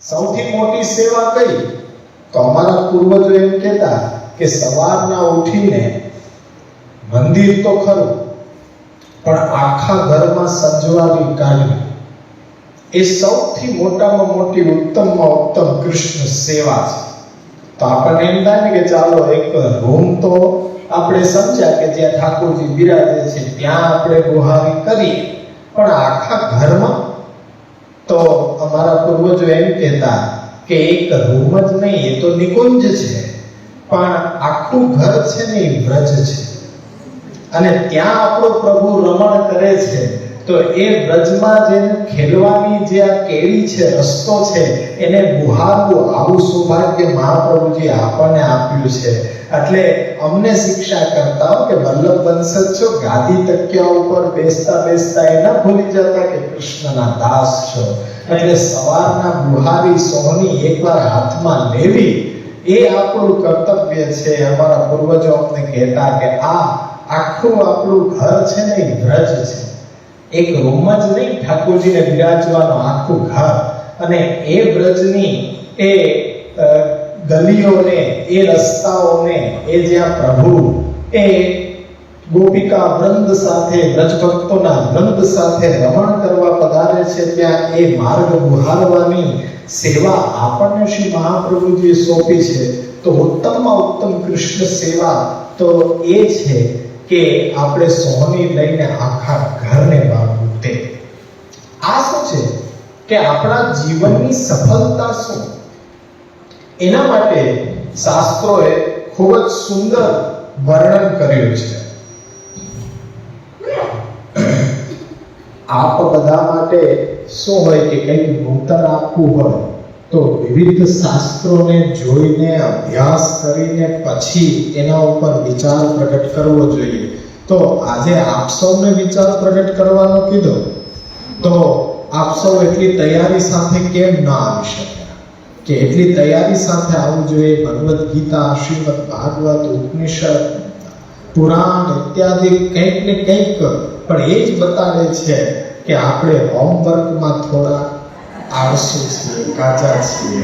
સૌથી મોટી સેવા કઈ? તો અમારા પૂર્વજો એમ કહેતા કે સવારના ઉઠીને મંદિર તો ખરું, પણ આખા ઘરમાં સજવારી કાઢવી એ સૌથી મોટામાં મોટી ઉત્તમમાં ઉત્તમ કૃષ્ણ સેવા છે. તો આપણને એમ થાય ને કે ચાલો એક રૂમ તો આપણે સમજ્યા કે જ્યાં ઠાકોરજી બિરાજે છે ત્યાં આપણે ગુહારી કરીએ, પણ આખા ઘરમાં તો અમારા પૂર્વજો એમ કહેતા કે એક રૂમ જ નહીં, એ તો નિકુંજ છે, પણ આખું ઘર છે ને એ વ્રજ છે, અને ત્યાં આપણો પ્રભુ રમણ કરે છે. તો એ વ્રજમાં જેને ખેલવાની જે આ કેડી છે, રસ્તો છે, એને બુહારવું, આવું સૌભાગ્ય મહાપ્રભુજી આપણને આપ્યું છે. એટલે અમને શિક્ષા કરતા કે વલ્લભ વંશજ છો, ગાદી તકિયા ઉપર બેસતા બેસતા એ ન ભૂલી જતા કે કૃષ્ણના દાસ છો. એટલે સવારના બુહારી સોહની એકવાર હાથમાં લેવી એ આપણું કર્તવ્ય છે. અમારા પૂર્વજો અમને કહેતા કે આ આખું આપણું ઘર છે ને એ વ્રજ છે, એક રૂમ જ નહીં, ઠાકોરજીને બિરાજવાનું આખું ઘર. અને એ વ્રજની એ ગલીઓને, એ રસ્તાઓને, એ જ્યાં પ્રભુ એ ગોપિકા વૃંદ સાથે, વ્રજ ભક્તોના વૃંદ સાથે રમણ કરવા પધારે છે, ત્યાં એ માર્ગ બુહારવાની સેવા આપણને શ્રી મહાપ્રભુજીએ સોંપી છે. તો ઉત્તમમાં ઉત્તમ કૃષ્ણ સેવા તો એ છે કે આપણે સોહની લઈને આખા ઘરને બાંધવું. તે આ શું છે કે આપણા જીવનની સફળતા શું, એના માટે શાસ્ત્રોએ ખૂબ જ સુંદર વર્ણન કર્યું છે. આપ બધા માટે શું હોય કે કંઈક નૂતન આપવું હોય તો વિવિધ શાસ્ત્રોને જોઈને, અભ્યાસ કરીને પછી એના ઉપર વિચાર પ્રગટ કરવો જોઈએ. તો આજે આપ સૌને વિચાર પ્રગટ કરવાનો કીધો, તો આપ સૌ એટલી તૈયારી સાથે કેમ ના આવી શક્યા? કે એટલી તૈયારી સાથે આવવું જોઈએ. ભગવદ્ ગીતા, શ્રીમદ ભાગવત, ઉપનિષદ, પુરાણ ઇત્યાદિ કંઈક ને કંઈક પણ એ જ બતાવે છે કે આપણે હોમવર્કમાં થોડા આળસુ છીએ, કાચા છીએ.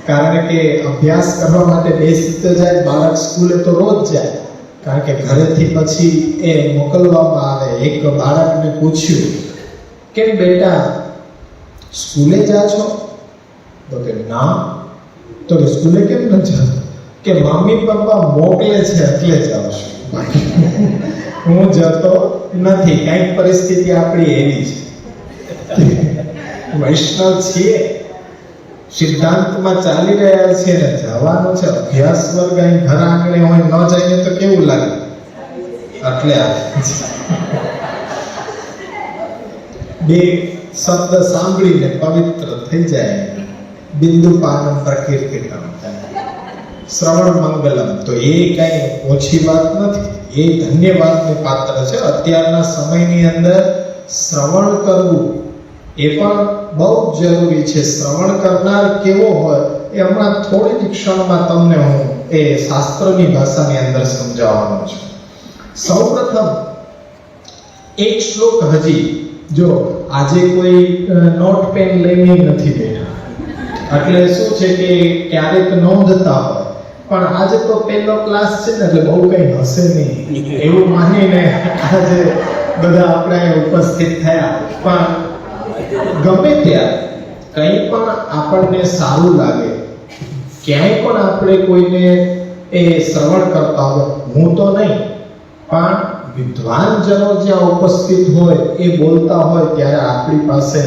કારણ કે અભ્યાસ કરવા માટે બેસી તો જાય, બાળક સ્કૂલે તો રોજ જાય, કારણ કે ઘરેથી પછી એ મોકલવામાં આવે. એક બાળકને પૂછ્યું, કેમ બેટા સ્કૂલે જા છો? તો કે ના. તો કે સ્કૂલે કેમ ન જાતો? કે મમ્મી પપ્પા મોકલે છે એટલે જાઉં છું, હું જતો નથી. કંઈક પરિસ્થિતિ આપણી એવી છે. વૈષ્ણવ છીએ, સિદ્ધાંતમાં ચાલી રહ્યા છે ને જવાનું છે અભ્યાસ વર્ગ, અહીં ઘર આંગણે હોય, ન જઈએ તો કેવું લાગે? એટલે બે શબ્દ સાંભળીને પવિત્ર થઈ જાય. બિંદુ પાનમ પ્રકીર્તિતમ, શ્રવણ મંગલમ. તો એ કઈ ઓછી વાત નથી, એ ધન્યવાદને પાત્ર છે. અત્યારના સમયની અંદર શ્રવણ કરવું એ પણ બહુ જ જરૂરી છે. શ્રવણ કરનાર કેવો હોય એ હમણાં થોડી જ ક્ષણમાં તમને હું એ શાસ્ત્રની ભાષાની અંદર સમજાવવાનો છું. સૌપ્રથમ એક શ્લોક, હજી જો આજે કોઈ નોટ પેન લઈને નથી બેઠા, એટલે શું છે કે ક્યારેક નોંધતા હોય, પણ આજે તો પહેલો ક્લાસ છે ને એટલે બહુ કઈ હશે નહીં એવું માનીને આજે બધા આપણે ઉપસ્થિત થયા. પણ ગમે ત્યારે કંઈ પણ આપણને સારું લાગે, ક્યાંય પણ આપણે કોઈને એ શ્રવણ કરતા હોય, હું તો નહીં પણ વિદ્વાનજનો જ્યાં ઉપસ્થિત હોય એ બોલતા હોય, ત્યારે આપણી પાસે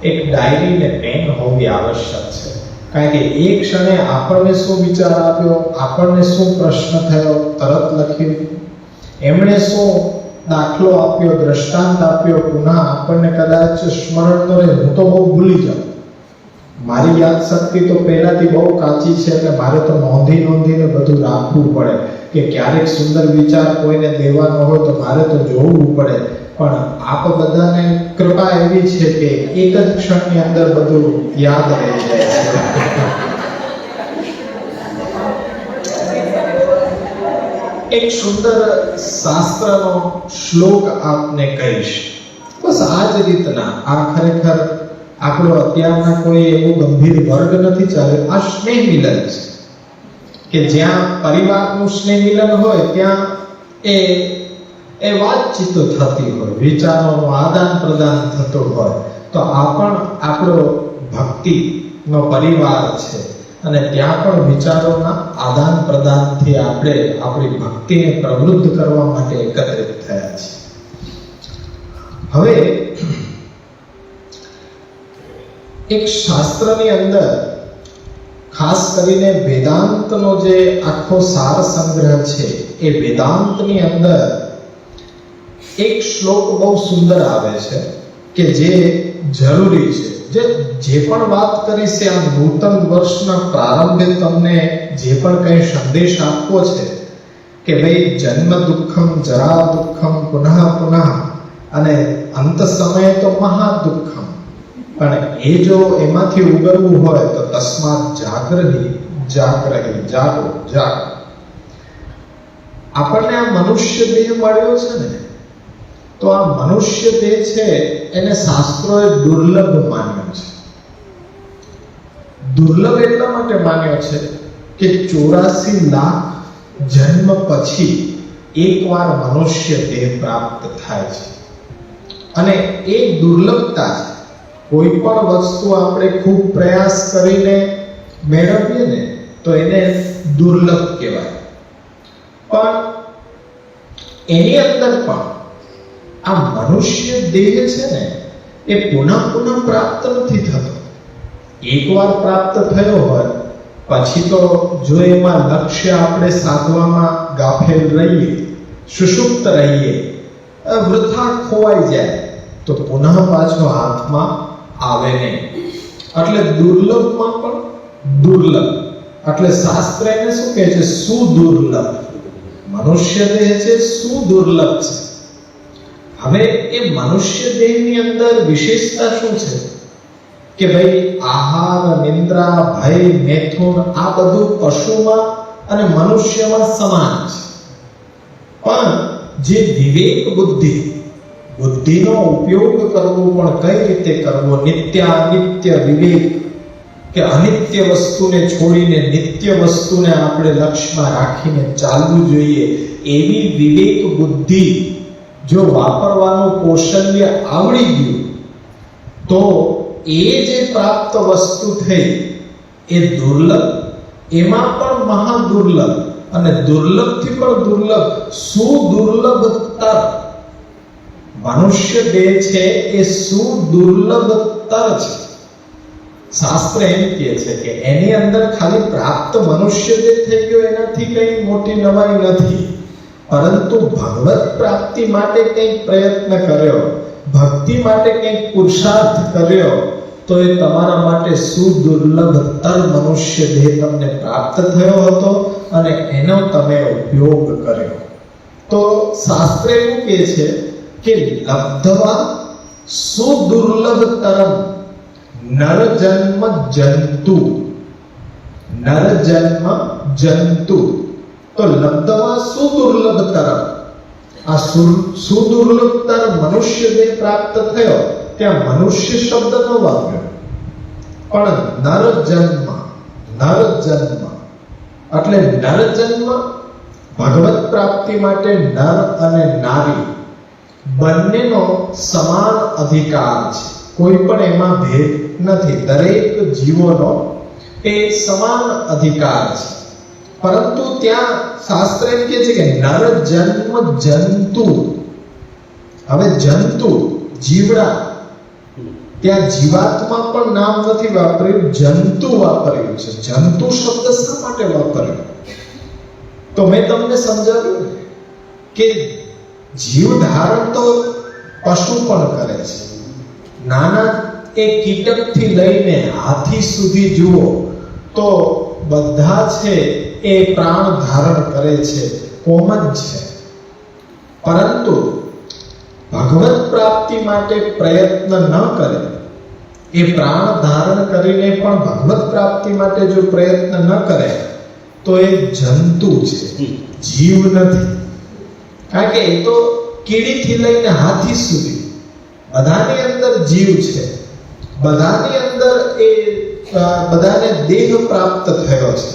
એક ડાયરી ને પેન હોવી આવશ્યક છે. કારણ કે એ ક્ષણે આપણને શું વિચાર આવ્યો, આપણને શું પ્રશ્ન થયો, તરત લખ્યું. એમણે શું દાખલો આપ્યો, દ્રષ્ટાંત આપ્યો, પુનઃ આપણને કદાચ સ્મરણ ન રહે. હું તો બહુ ભૂલી જાઉં, મારી યાદ શક્તિ તો પહેલાથી બહુ કાચી છે, એટલે મારે તો નોંધીને બધું રાખવું પડે. કે ક્યારેક સુંદર વિચાર કોઈને દેવાનો હોય તો મારે તો જોવું પડે. પણ આપ બધાને કૃપા એવી છે કે એક જ ક્ષણની અંદર બધું યાદ રહી જાય છે. એક સુંદર શાસ્ત્રનો શ્લોક આપને કહીશ. બસ આ જ રીતના, આ ખરેખર આપણો અત્યારના કોઈ એવું ગંભીર વર્ગ નથી ચાલ્યો. આ સ્નેહ મિલન છે કે જ્યાં પરિવારનું સ્નેહ મિલન હોય ત્યાં એ વાતચીતો થતી હોય, વિચારોનું આદાન પ્રદાન થતું હોય. તો આ પણ આપણો ભક્તિનો પરિવાર છે અને ત્યાં પણ વિચારોના આદાન પ્રદાનથી આપણે આપણી ભક્તિને પ્રવૃત્ત કરવા માટે એકત્રિત થયા છીએ. હવે એક શાસ્ત્રની અંદર ખાસ કરીને વેદાંતનો જે આખો સાર સંગ્રહ છે, એ વેદાંતની અંદર એક શ્લોક બહુ સુંદર આવે છે કે જે જરૂરી છે. જે પણ વાત કરી છે આ નૂતન વર્ષના પ્રારંભે તમને જે પણ કંઈ સંદેશ આપવો છે કે ભાઈ જન્મ દુઃખમ, જરા દુઃખમ, પુનઃ પુનઃ, અને અંત સમયે તો મહા દુઃખમ. પણ એ જો એમાંથી ઉગરવું હોય તો તસ્માત જાગરહિ જાગરહિ, જાગો જાગો. આપણને આ મનુષ્ય દેહ મળ્યો છે ને, તો આ મનુષ્ય દેહ છે એને શાસ્ત્રોએ દુર્લભ માન્યો છે. દુર્લભ એટલા માટે માન્યો છે કે 84 લાખ જન્મ પછી એકવાર મનુષ્ય દેહ પ્રાપ્ત થાય છે. અને એ દુર્લભતા છે. કોઈ પણ વસ્તુ આપણે ખૂબ પ્રયાસ કરીને મેળવીએ ને તો એને દુર્લભ કહેવાય. પણ એની અંદર પણ આ મનુષ્ય દેહ છે ને એ પુનઃ પ્રાપ્ત નથી થતો. એકવાર પ્રાપ્ત થયો હોય પછી તો જો એમાં લક્ષ્ય આપણે સાધવામાં ગાફેલ રહીએ, સુષુપ્ત રહીએ, વૃથા ખોવાઈ જાય તો પુનઃ પાછો હાથમાં આવે નહીં. એટલે દુર્લભમાં પણ દુર્લભ. એટલે શાસ્ત્ર એને શું કહે છે? સુદુર્લભ. મનુષ્ય દેહ છે સુદુર્લભ છે. હવે એ મનુષ્ય દેહની અંદર વિશેષતા શું છે કે ભાઈ આહાર, નિંદ્રા, ભય, મૈથુન આ બધું પશુમાં અને મનુષ્યમાં સમાન છે. પણ જે વિવેક બુદ્ધિનો ઉપયોગ કરવો પણ કઈ રીતે કરવો, નિત્ય અનિત્ય વિવેક, કે અનિત્ય વસ્તુને છોડીને નિત્ય વસ્તુને આપણે લક્ષ્યમાં રાખીને ચાલવું જોઈએ, એવી વિવેક બુદ્ધિ જો વાપરવાનું કૌશલ્ય આવડી ગયું તો એ જે પ્રાપ્ત વસ્તુ થઈ એ દુર્લભ, એમાં પણ મહાદુર્લભ, અને દુર્લભથી પણ દુર્લભ, સુદુર્લભતર મનુષ્ય દેહ છે એ સુદુર્લભતર છે. શાસ્ત્ર એમ કહે છે કે એની અંદર ખાલી પ્રાપ્ત મનુષ્ય દેહ થઈ ગયો એનાથી કઈ મોટી નવાઈ નથી, પરંતુ ભગવત પ્રાપ્તિ માટે કંઈક પ્રયત્ન કર્યો, ભક્તિ માટે કંઈક પુરુષાર્થ કર્યો તો એ તમારા માટે સુદુર્લભતર મનુષ્ય દેહ તમને પ્રાપ્ત થયો હતો અને એનો તમે ઉપયોગ કર્યો. તો શાસ્ત્ર એવું કહે છે કે લબ્ધવા સુદુર્લભતરમ નરજન્મ જંતુ. નરજન્મ જંતુ તો લબ્ધવા સુદુર્લભતરમ. આ સુદુર્લભતર મનુષ્ય દેહ પ્રાપ્ત થયો, ત્યાં મનુષ્ય શબ્દ ન વાપર્યો પણ નરજન્મ. નરજન્મ એટલે નરજન્મ ભગવત પ્રાપ્તિ માટે નર અને નારી બંનેનો સમાન અધિકાર છે. કોઈ પણ એમાં ભેદ નથી. દરેક જીવોનો એ સમાન અધિકાર છે. પરંતુ ત્યાં શાસ્ત્ર એમ કહે છે કે નર જન્મ જંતુ. હવે જંતુ જીવડા, ત્યાં જીવાત્મા પણ નામ નથી વાપર્યું, જંતુ વાપર્યું છે. જંતુ શબ્દ શા માટે વાપર્યો? તો મેં તમને સમજાવ્યું કે જીવ ધારણ તો પશુ પણ કરે છે. નાના એ કીટકથી લઈને હાથી સુધી જુઓ તો બધા છે એ પ્રાણ ધારણ કરે છે, કોમન છે. પરંતુ ભગવત પ્રાપ્તિ માટે પ્રયત્ન ન કરે, એ પ્રાણ ધારણ કરીને પણ ભગવત પ્રાપ્તિ માટે જો પ્રયત્ન ન કરે તો એ જંતુ છે, જીવ નથી. કારણ કે એ તો કીડીથી લઈને હાથી સુધી બધાની અંદર જીવ છે. બધાની અંદર એ બધાને દેહ પ્રાપ્ત થયો છે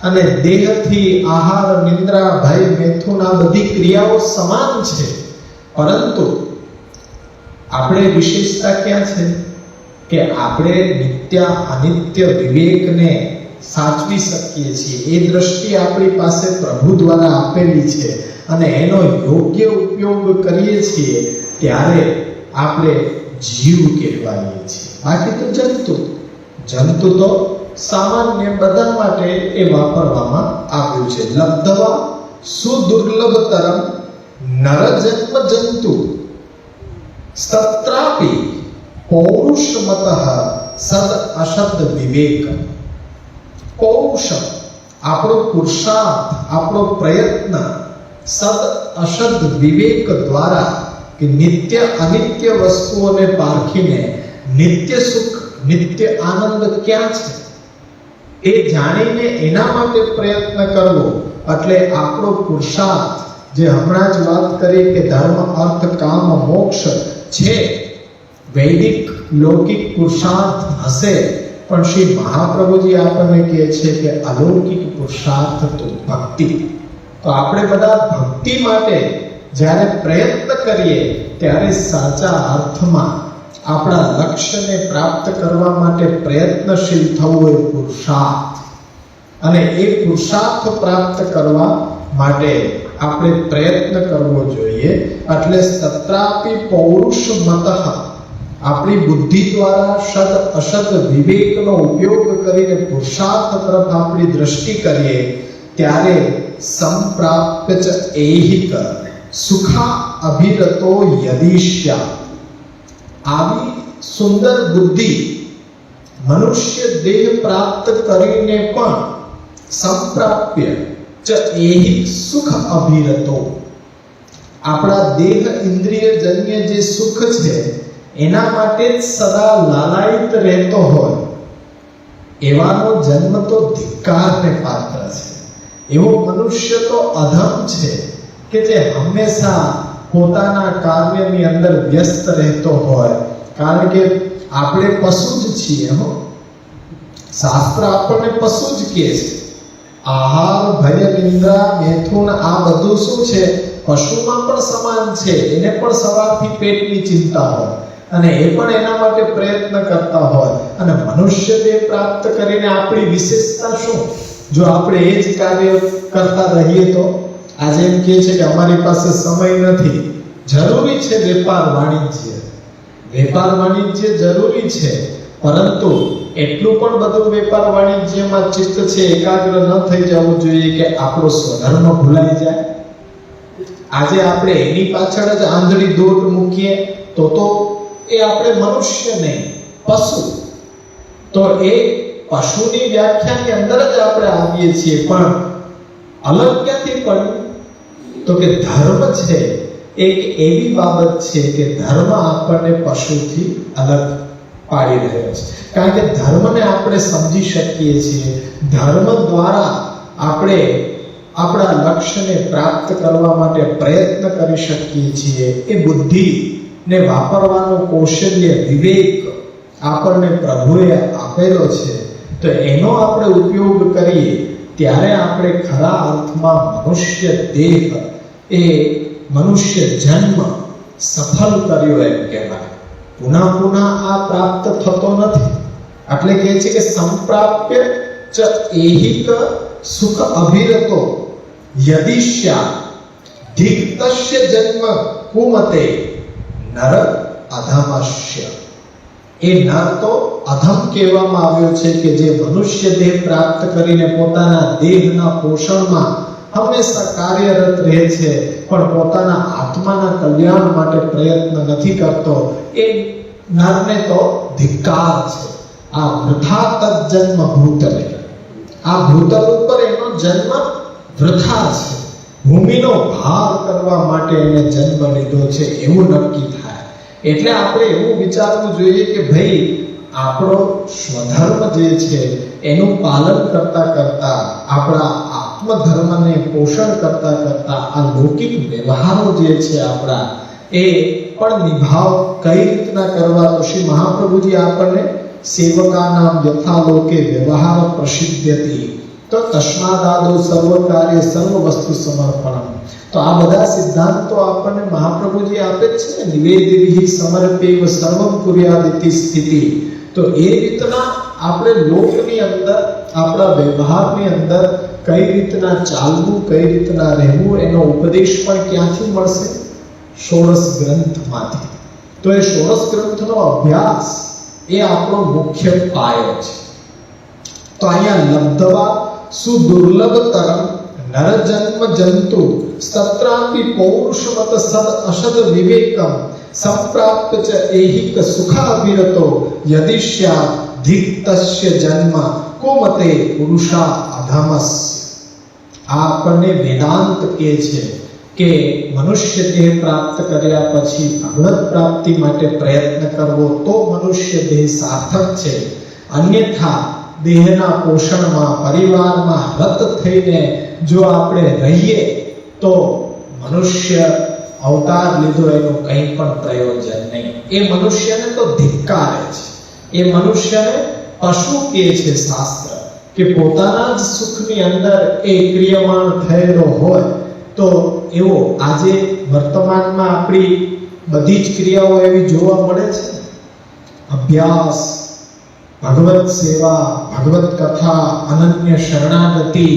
અને દેહથી આહાર, નિંદ્રા, ભય, મૈથુન આ બધી ક્રિયાઓ સમાન છે, પરંતુ આપણે વિશેષતા ક્યાં છે કે આપણે નિત્ય અનિત્ય વિવેકને સાચવી શકીએ છીએ. એ દ્રષ્ટિ આપણી પાસે પ્રભુ દ્વારા આપેલી છે અને એનો યોગ્ય ઉપયોગ કરીએ છીએ ત્યારે આપણે જીવ કહેવાઈએ છીએ. બાકી તો જંતુ તો સામાન્ય બધા માટે એ વાપરવામાં આવ્યું છે. લબ્ધવા સુદુર્લભતરમ નરજન્મ જંતુ તત્રાપી પૌરુષમતઃ સદ અસદ વિવેક. પૌરુષ આપણો પુરુષાર્થ, આપણો પ્રયત્ન, સદ અસદ વિવેક દ્વારા કે નિત્ય અનિત્ય વસ્તુઓને પારખીને નિત્ય સુખ, નિત્ય આનંદ ક્યાં છે એ જાણીને એના માટે પ્રયત્ન કરવો. એટલે આપણો પુરુષાર્થ, જે હમણાં જ વાત કરી કે ધર્મ, અર્થ, કામ, મોક્ષ છે, વૈદિક લૌકિક પુરુષાર્થ હશે, પણ શ્રી મહાપ્રભુજી આપણને કહે છે કે અલૌકિક પુરુષાર્થ તો ભક્તિ. તો આપણે બધા ભક્તિ માટે જ્યારે પ્રયત્ન કરીએ ત્યારે સાચા અર્થમાં આપણા લક્ષ્યને પ્રાપ્ત કરવા માટે પ્રયત્નશીલ થવું એ પુરુષાર્થ. અને એ પુરુષાર્થ પ્રાપ્ત કરવા માટે આપણે પ્રયત્ન કરવો જોઈએ. એટલે તત્રાપી પૌરુષમતઃ આપણી બુદ્ધિ દ્વારા સદ અસદ વિવેકનો ઉપયોગ કરીને પુરુષાર્થ તરફ આપણી દ્રષ્ટિ કરીએ ત્યારે સંપ્રાપ્ય ચ એહિક સુખા અભિરતો યદિષ્યા. આવી સુંદર બુદ્ધિ મનુષ્ય દેહ પ્રાપ્ત કરીને પણ સંપ્રાપ્ય ચ એહિક સુખ અભિરતો, આપણા દેહ ઇન્દ્રિય જન્ય જે સુખ છે એના માટે જ સદા લાલાયિત રહેતો હોય એવાનો જન્મ તો ધિક્કારને પાત્ર છે. એવો મનુષ્ય તો અધમ છે કે જે હંમેશા પોતાના કાર્યની અંદર વ્યસ્ત રહેતો હોય. કારણ કે આપણે પશુ જ છીએ. શાસ્ત્ર આપણને પશુ જ કહે છે. આહાર, ભય, નિંદ્રા, મૈથુન આ બધું શું છે? પશુમાં પણ સમાન છે. એને પણ સવારથી પેટની ચિંતા હોય અને એ પણ એના માટે પ્રયત્ન કરતા હોય. અને મનુષ્ય દેહ પ્રાપ્ત કરીને આપણી વિશેષતા શું? જો આપણે એ જ કાર્ય કરતા રહીએ તો આજે એમ કહે છે કે અમારી પાસે સમય નથી. જરૂરી છે વેપાર વાણિજ્ય, વેપાર વાણિજ્ય જરૂરી છે, પરંતુ એટલું પણ બધું વેપાર વાણિજ્યમાં ચિત્ત છે એકાગ્ર ન થઈ જવું જોઈએ કે આપણો સ્વધર્મ ભૂલાઈ જાય. આજે આપણે એની પાછળ જ આંધળી દોટ મૂકીએ તો એ આપણે મનુષ્ય નહીં, પશુ. તો એ પશુની વ્યાખ્યાની અંદર જ આપણે આવીએ છીએ. પણ અલગ ક્યાંથી પડ્યું? તો કે ધર્મ છે એક એવી બાબત છે કે ધર્મ આપણને પશુથી અલગ પાડી રહ્યો છે. કારણ કે ધર્મને આપણે સમજી શકીએ છીએ. ધર્મ દ્વારા આપણે આપણા લક્ષ્યને પ્રાપ્ત કરવા માટે પ્રયત્ન કરી શકીએ છીએ. એ બુદ્ધિને વાપરવાનો કૌશલ્ય, વિવેક આપણને પ્રભુએ આપેલો છે. તો એનો આપણે ઉપયોગ કરીએ ત્યારે આપણે ખરા અર્થમાં મનુષ્ય દેહ, એ મનુષ્ય જન્મ સફળ કર્યો એમ કહેવાય. પુનઃ પુનઃ આ પ્રાપ્ત થતો નથી. એટલે કહે છે કે સંપ્રાપ્ય ચ એહિક સુખ અભિરતો યદિષ્યા ધિક્તસ્ય જન્મ કુમતે નર અધમસ્ય. એ નર તો અધમ કહેવામાં આવ્યો છે કે જે મનુષ્ય દેહ પ્રાપ્ત કરીને પોતાના દેહના પોષણમાં હંમેશા કાર્યરત રહે છે પણ પોતાના આત્માના કલ્યાણ માટે પ્રયત્ન નથી કરતો. એ નરને તો ધિક્કાર છે. આ વૃથા તજન્મ ભૂતલે, આ ભૂતલ ઉપર એનો જન્મ વૃથા છે. ભૂમિનો ભાર કરવા માટે એને જન્મ લીધો છે એવું નક્કી થાય. એટલે આપણે એવું વિચારવું જોઈએ કે ભાઈ આપણો સ્વધર્મ જે છે એનું પાલન કરતા કરતા, આપણા આત્મધર્મને પોષણ કરતા કરતા આ લૌકિક વ્યવહારો જે છે આપણા, એ પણ નિભાવ કઈ રીતના કરવા, તો શ્રી મહાપ્રભુજી આપણને સેવકાનામ યથાલોકે વ્યવહાર પ્રસિદ્ધ્યતિ, તો તસ્માદાદો સર્વ કાર્ય સર્વ વસ્તુ સમર્પણમ. તો આ બધા સિદ્ધાંતો આપણને મહાપ્રભુજી આપે જ છે ને, નિવેદિભિ સમર્પેવ સર્વમ કુર્યાદિતિ સ્થિતિ. તો એ રીતના આપણે લોકની અંદર, આપણા વ્યવહારની અંદર કઈ રીતના ચાલવું, કઈ રીતના રહેવું, એનો ઉપદેશ પણ ક્યાંથી મળશે? ષોડશ ગ્રંથમાંથી. તો એ ષોડશ ગ્રંથનો અભ્યાસ એ આપણો મુખ્ય પાયો છે. તો અહીંયા લબ્ધવા સુદુર્લભતરમ નરજન્મ જંતુ સત્રાપી પૌરુષમત સદ અસદ વિવેકમ સંપ્રાપ્ત ચ એહિક સુખાવિરતો યદિષ્યા ધિક્તસ્ય જન્મ કોમતે પુરુષા અધમસ્ય. આ આપણને વેદાંત કહે છે કે મનુષ્ય દેહ પ્રાપ્ત કર્યા પછી ભગવત પ્રાપ્તિ માટે પ્રયત્ન કરવો તો મનુષ્ય દેહ સાર્થક છે. અન્યથા દેહના પોષણમાં, પરિવારમાં રત થઈને જો આપણે રહીએ તો મનુષ્ય અવતાર લીધો એનું કંઈ પણ પ્રયોજન નહીં. એ મનુષ્યને તો ધિક્કારે છે, એ મનુષ્યને પશુ કહે છે શાસ્ત્ર, કે પોતાના જ સુખની અંદર એ ક્રિયમાણ થયેલો હોય. તો એવો આજે વર્તમાનમાં આપણી બધી જ ક્રિયાઓ એવી જોવા મળે છે. અભ્યાસ, ભગવત સેવા, ભગવત કથા, અનન્ય શરણાગતિ,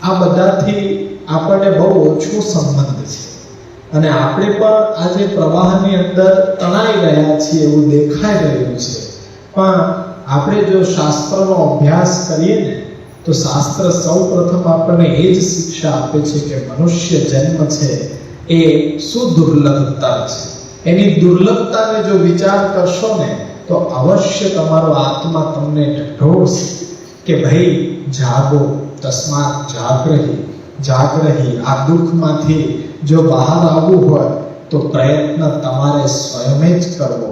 આ બધાથી આપણને બહુ ઓછો સંબંધ છે. અને આપણે પણ આજે પ્રવાહની અંદર તણાઈ રહ્યા છીએ એવું દેખાઈ રહ્યું છે. પણ આપણે જો શાસ્ત્રનો અભ્યાસ કરીએ ને, તો શાસ્ત્ર સૌ પ્રથમ આપણને એ જ શિક્ષા આપે છે કે મનુષ્ય જન્મ છે એ સુદુર્લભતા છે. એની દુર્લભતાને જો વિચાર કરશો ને તો અવશ્ય તમારો આત્મા તમને ઢઢોળશે કે ભાઈ જાગો, તસ્માત જાગ્રહી. આ દુઃખમાંથી જો બહાર આવવું હોય તો પ્રયત્ન તમારે સ્વયં જ કરવો.